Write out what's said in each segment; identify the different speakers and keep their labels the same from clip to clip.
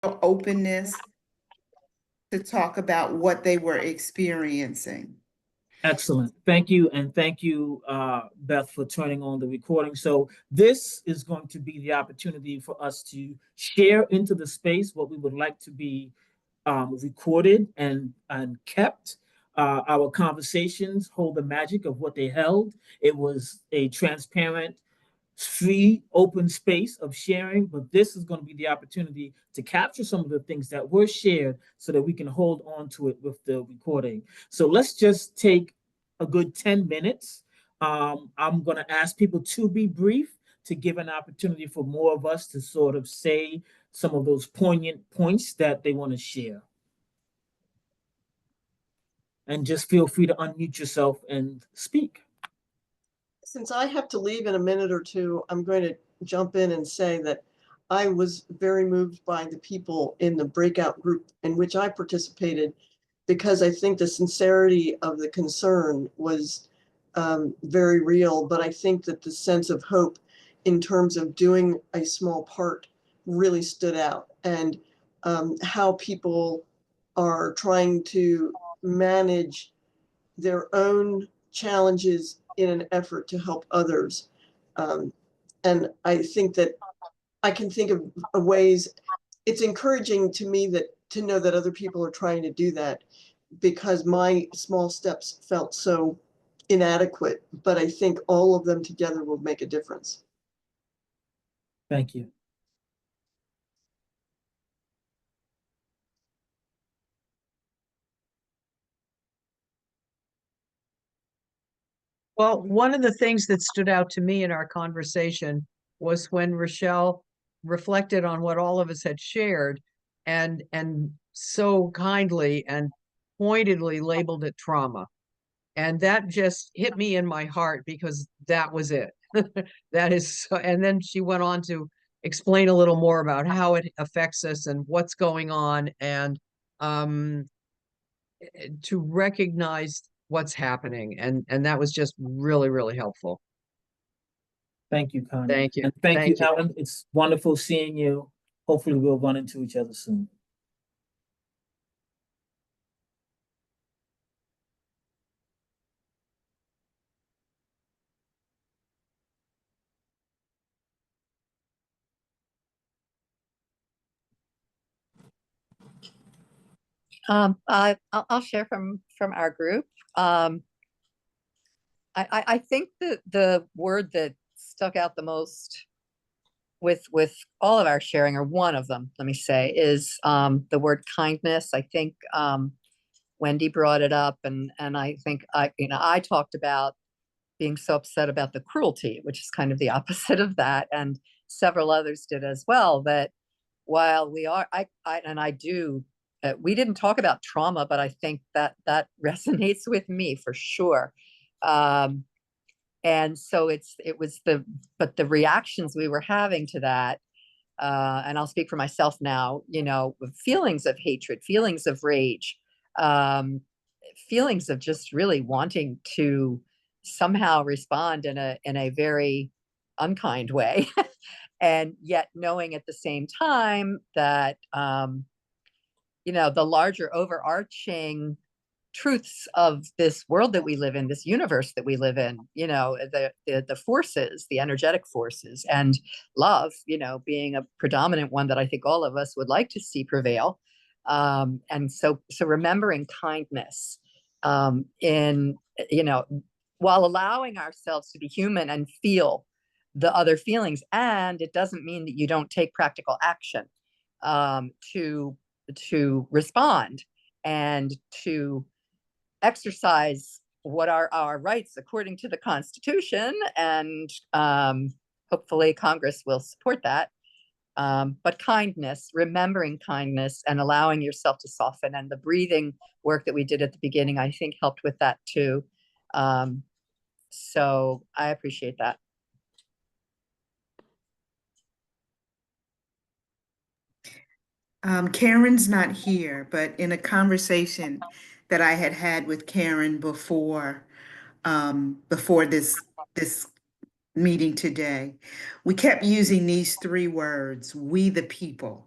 Speaker 1: openness to talk about what they were experiencing.
Speaker 2: Excellent. Thank you. And thank you, Beth, for turning on the recording. So this is going to be the opportunity for us to share into the space what we would like to be recorded and kept. Our conversations hold the magic of what they held. It was a transparent, free, open space of sharing, but this is going to be the opportunity to capture some of the things that were shared so that we can hold on to it with the recording. So let's just take a good 10 minutes. I'm going to ask people to be brief to give an opportunity for more of us to sort of say some of those poignant points that they want to share. And just feel free to unmute yourself and speak.
Speaker 3: Since I have to leave in a minute or two, I'm going to jump in and say that I was very moved by the people in the breakout group in which I participated, because I think the sincerity of the concern was very real. But I think that the sense of hope in terms of doing a small part really stood out, and how people are trying to manage their own challenges in an effort to help others. And I think that I can think of ways. It's encouraging to me that to know that other people are trying to do that, because my small steps felt so inadequate, but I think all of them together will make a difference.
Speaker 2: Thank you.
Speaker 4: Well, one of the things that stood out to me in our conversation was when Richelle reflected on what all of us had shared and so kindly and pointedly labeled it trauma. And that just hit me in my heart, because that was it. That is so, and then she went on to explain a little more about how it affects us and what's going on, and um to recognize what's happening, and that was just really, really helpful.
Speaker 2: Thank you, Connie.
Speaker 4: Thank you.
Speaker 2: And thank you,
Speaker 4: Thank you.
Speaker 2: Ellen. It's wonderful seeing you. Hopefully, we'll run into each other soon.
Speaker 5: I'll share from our group. I think that the word that stuck out the most with all of our sharing, or one of them, let me say, is the word kindness. I think Wendy brought it up, and I think I talked about being so upset about the cruelty, which is kind of the opposite of that, and several others did as well. That while we are, I do. We didn't talk about trauma, but I think that resonates with me for sure. Um, and so it was but the reactions we were having to that, and I'll speak for myself now, feelings of hatred, feelings of rage, um, feelings of just really wanting to somehow respond in a very unkind way, and yet knowing at the same time that the larger overarching truths of this world that we live in, this universe that we live in, the forces, the energetic forces, and love, being a predominant one that I think all of us would like to see prevail. And so remembering kindness, in, while allowing ourselves to be human and feel the other feelings. And it doesn't mean that you don't take practical action to respond and to exercise what are our rights according to the Constitution, and hopefully Congress will support that. But kindness, remembering kindness, and allowing yourself to soften, and the breathing work that we did at the beginning, I think helped with that too. So I appreciate that.
Speaker 1: Karen's not here, but in a conversation that I had had with Karen before this meeting today, we kept using these three words: we the people.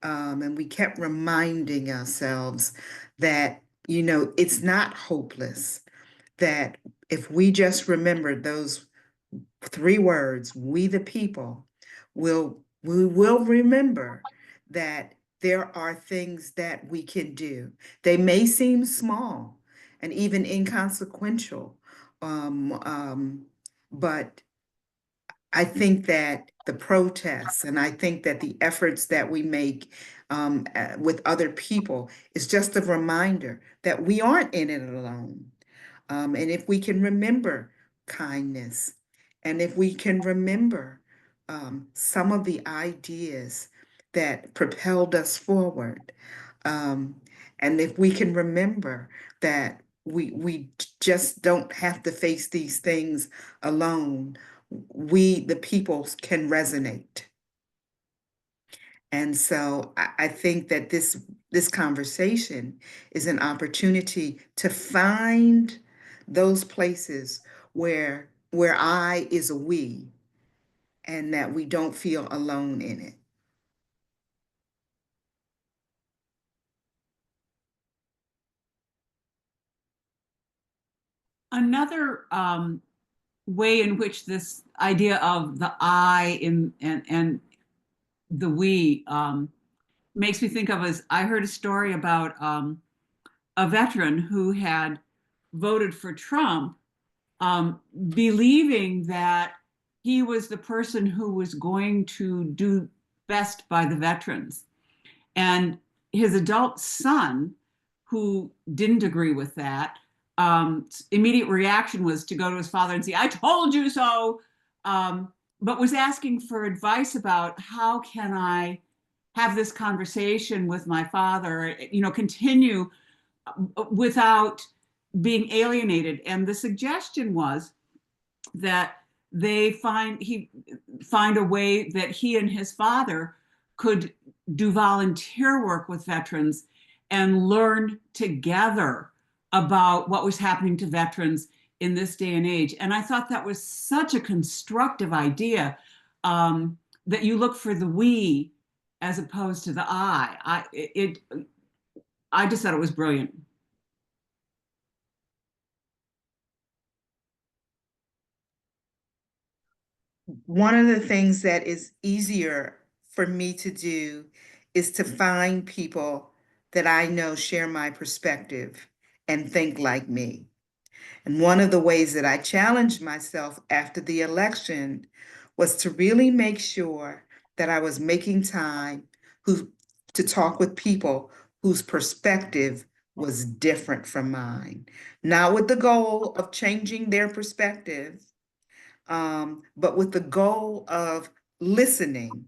Speaker 1: And we kept reminding ourselves that, it's not hopeless, that if we just remember those 3 words, we the people, we will remember that there are things that we can do. They may seem small and even inconsequential, but I think that the protests and I think that the efforts that we make with other people is just a reminder that we aren't in it alone. And if we can remember kindness, and if we can remember some of the ideas that propelled us forward, um, and if we can remember that we just don't have to face these things alone, we, the people, can resonate. And so I think that this conversation is an opportunity to find those places where I is a we, and that we don't feel alone in it.
Speaker 6: Another way in which this idea of the I and the we makes me think of is I heard a story about a veteran who had voted for Trump, believing that he was the person who was going to do best by the veterans. And his adult son, who didn't agree with that, immediate reaction was to go to his father and say, "I told you so," but was asking for advice about how can I have this conversation with my father, continue without being alienated. And the suggestion was that they find a way that he and his father could do volunteer work with veterans and learn together about what was happening to veterans in this day and age. And I thought that was such a constructive idea, that you look for the we as opposed to the I. I just thought it was brilliant.
Speaker 1: One of the things that is easier for me to do is to find people that I know share my perspective and think like me. And one of the ways that I challenged myself after the election was to really make sure that I was making time to talk with people whose perspective was different from mine, not with the goal of changing their perspective, but with the goal of listening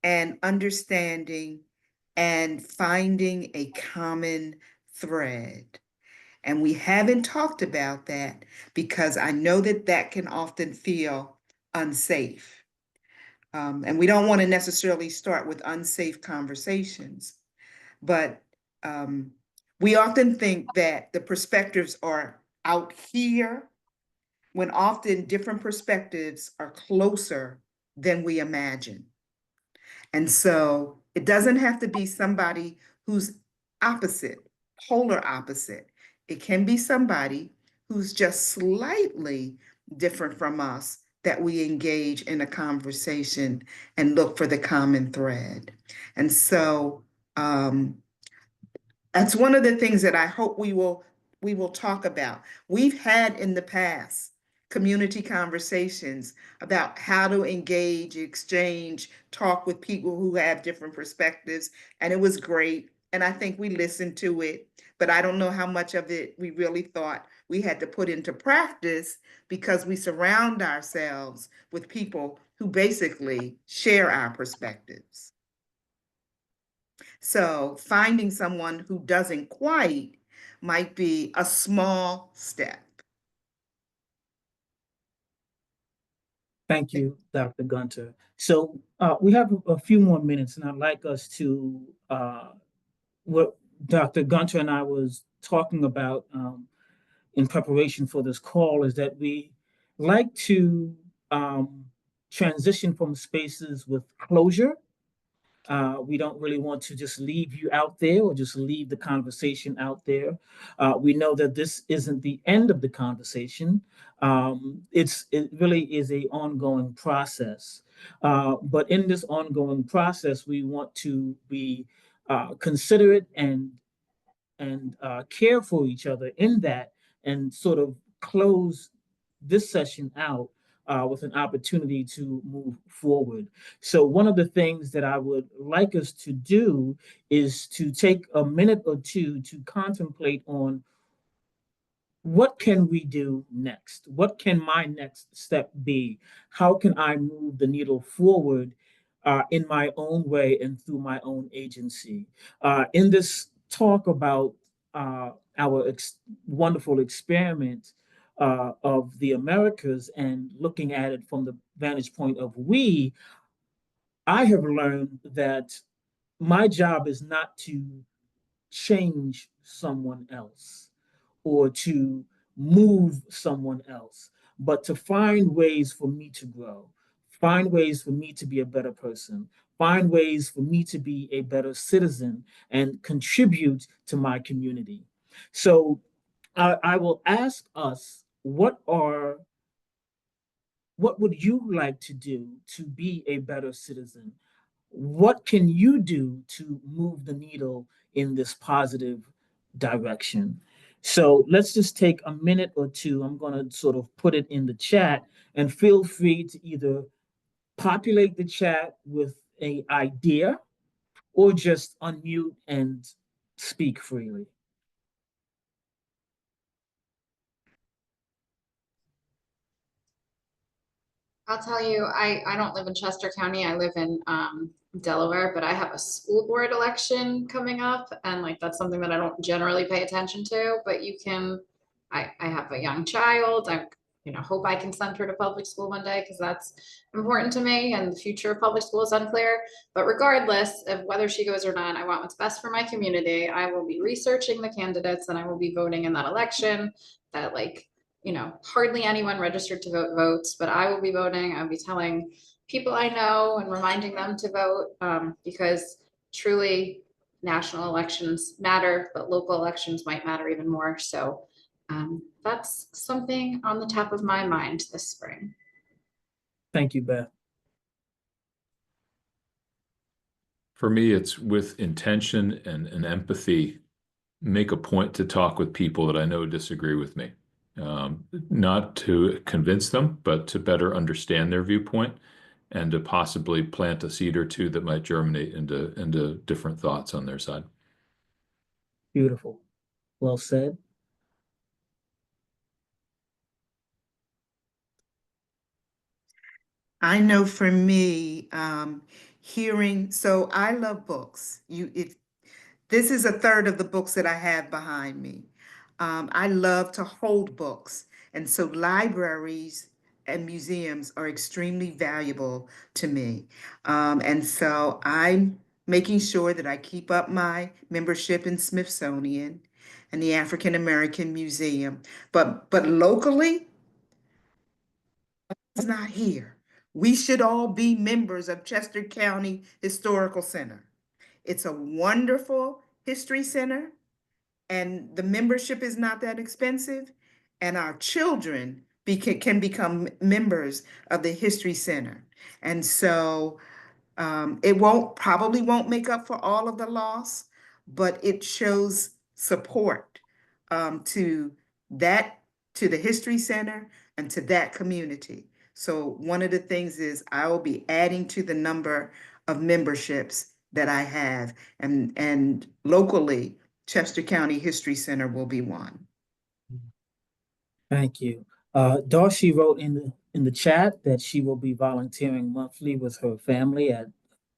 Speaker 1: and understanding and finding a common thread. And we haven't talked about that because I know that that can often feel unsafe. And we don't want to necessarily start with unsafe conversations, but we often think that the perspectives are out here, when often different perspectives are closer than we imagine. And so it doesn't have to be somebody who's opposite, polar opposite. It can be somebody who's just slightly different from us that we engage in a conversation and look for the common thread. And so that's one of the things that I hope we will talk about. We've had in the past community conversations about how to engage, exchange, talk with people who have different perspectives, and it was great. And I think we listened to it, but I don't know how much of it we really thought we had to put into practice because we surround ourselves with people who basically share our perspectives. So finding someone who doesn't quite might be a small step.
Speaker 2: Thank you, Dr. Gunter. So we have a few more minutes, and I'd like us to, what Dr. Gunter and I was talking about in preparation for this call is that we like to transition from spaces with closure We don't really want to just leave you out there or just leave the conversation out there. We know that this isn't the end of the conversation. It really is a ongoing process. But in this ongoing process, we want to be considerate and care for each other in that, and sort of close this session out with an opportunity to move forward. So, one of the things that I would like us to do is to take a minute or two to contemplate on what can we do next? What can my next step be? How can I move the needle forward in my own way and through my own agency? In this talk about our wonderful experiment of the Americas and looking at it from the vantage point of we, I have learned that my job is not to change someone else or to move someone else, but to find ways for me to grow, find ways for me to be a better person, find ways for me to be a better citizen and contribute to my community. So I will ask us, what would you like to do to be a better citizen? What can you do to move the needle in this positive direction? So let's just take a minute or two. I'm going to sort of put it in the chat, and feel free to either populate the chat with an idea or just unmute and speak freely.
Speaker 7: I'll tell you, I don't live in Chester County. I live in Delaware, but I have a school board election coming up, and like that's something that I don't generally pay attention to. But you can, I have a young child. I hope I can send her to public school one day because that's important to me, and the future of public school is unclear. But regardless of whether she goes or not, I want what's best for my community. I will be researching the candidates, and I will be voting in that election. That hardly anyone registered to vote votes, but I will be voting. I'll be telling people I know and reminding them to vote because truly national elections matter, but local elections might matter even more. So that's something on the top of my mind this spring.
Speaker 2: Thank you, Beth.
Speaker 8: For me, it's with intention and empathy, make a point to talk with people that I know disagree with me. Not to convince them, but to better understand their viewpoint and to possibly plant a seed or two that might germinate into different thoughts on their side.
Speaker 2: Beautiful. Well said.
Speaker 1: I know for me, so I love books. This is a third of the books that I have behind me. I love to hold books, and so libraries and museums are extremely valuable to me. And so I'm making sure that I keep up my membership in Smithsonian and the African American Museum. But locally, it's not here. We should all be members of Chester County Historical Center. It's a wonderful history center, and the membership is not that expensive, and our children can become members of the History Center. And so it probably won't make up for all of the loss, but it shows support to that, to the History Center and to that community. So one of the things is I will be adding to the number of memberships that I have, and locally, Chester County History Center will be one.
Speaker 2: Thank you. Darcy wrote in the chat that she will be volunteering monthly with her family at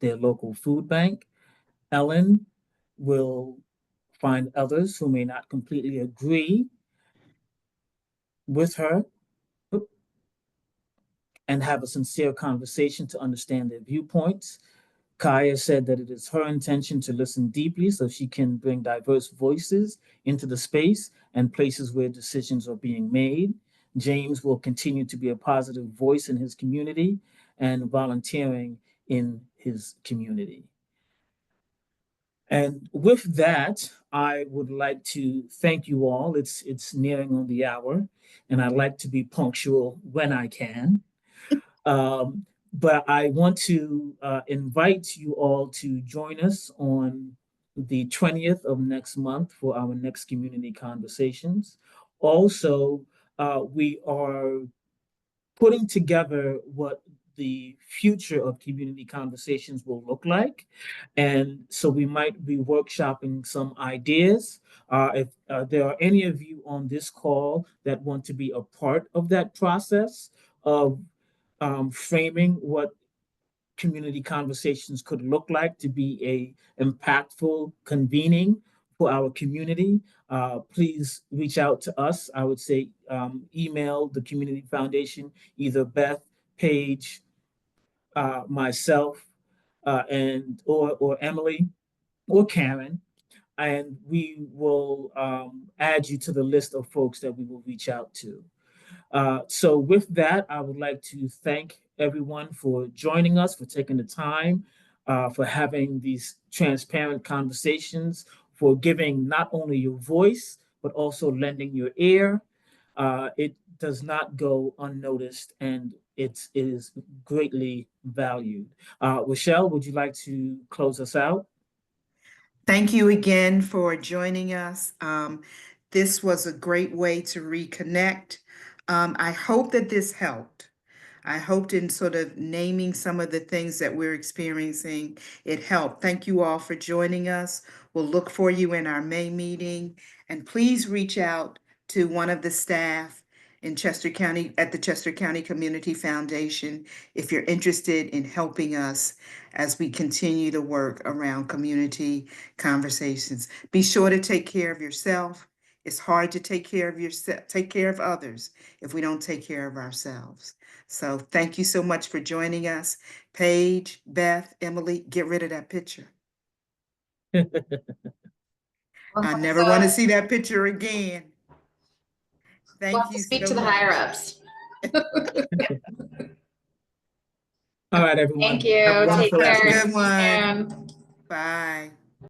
Speaker 2: their local food bank. Ellen will find others who may not completely agree with her and have a sincere conversation to understand their viewpoints. Kaya said that it is her intention to listen deeply so she can bring diverse voices into the space and places where decisions are being made. James will continue to be a positive voice in his community and volunteering in his community. And with that, I would like to thank you all. It's nearing on the hour, and I like to be punctual when I can. But I want to invite you all to join us on the 20th of next month for our next community conversations. Also, we are putting together what the future of community conversations will look like. And so we might be workshopping some ideas. If there are any of you on this call that want to be a part of that process of framing what community conversations could look like to be a impactful convening for our community, please reach out to us. I would say email the Community Foundation, either Beth, Paige, myself, or Emily or Karen, and we will add you to the list of folks that we will reach out to. So with that, I would like to thank everyone for joining us, for taking the time, for having these transparent conversations, for giving not only your voice, but also lending your ear. It does not go unnoticed, and it is greatly valued. Richelle, would you like to close us out?
Speaker 1: Thank you again for joining us. This was a great way to reconnect. I hope that this helped. I hoped in sort of naming some of the things that we're experiencing, it helped. Thank you all for joining us. We'll look for you in our May meeting. And please reach out to one of the staff in Chester County, at the Chester County Community Foundation, if you're interested in helping us as we continue to work around community conversations. Be sure to take care of yourself. It's hard to take care of yourself, take care of others if we don't take care of ourselves. So thank you so much for joining us. Paige, Beth, Emily, get rid of that picture. I never want to see that picture again.
Speaker 7: We'll
Speaker 1: Thank
Speaker 7: have to
Speaker 1: you
Speaker 7: speak
Speaker 1: so
Speaker 7: to the
Speaker 1: much.
Speaker 7: higher ups.
Speaker 2: All right, everyone.
Speaker 7: Thank you.
Speaker 2: Have a
Speaker 7: Take
Speaker 2: wonderful
Speaker 7: care.
Speaker 1: Have a
Speaker 2: afternoon.
Speaker 1: good one.
Speaker 7: And
Speaker 1: Bye.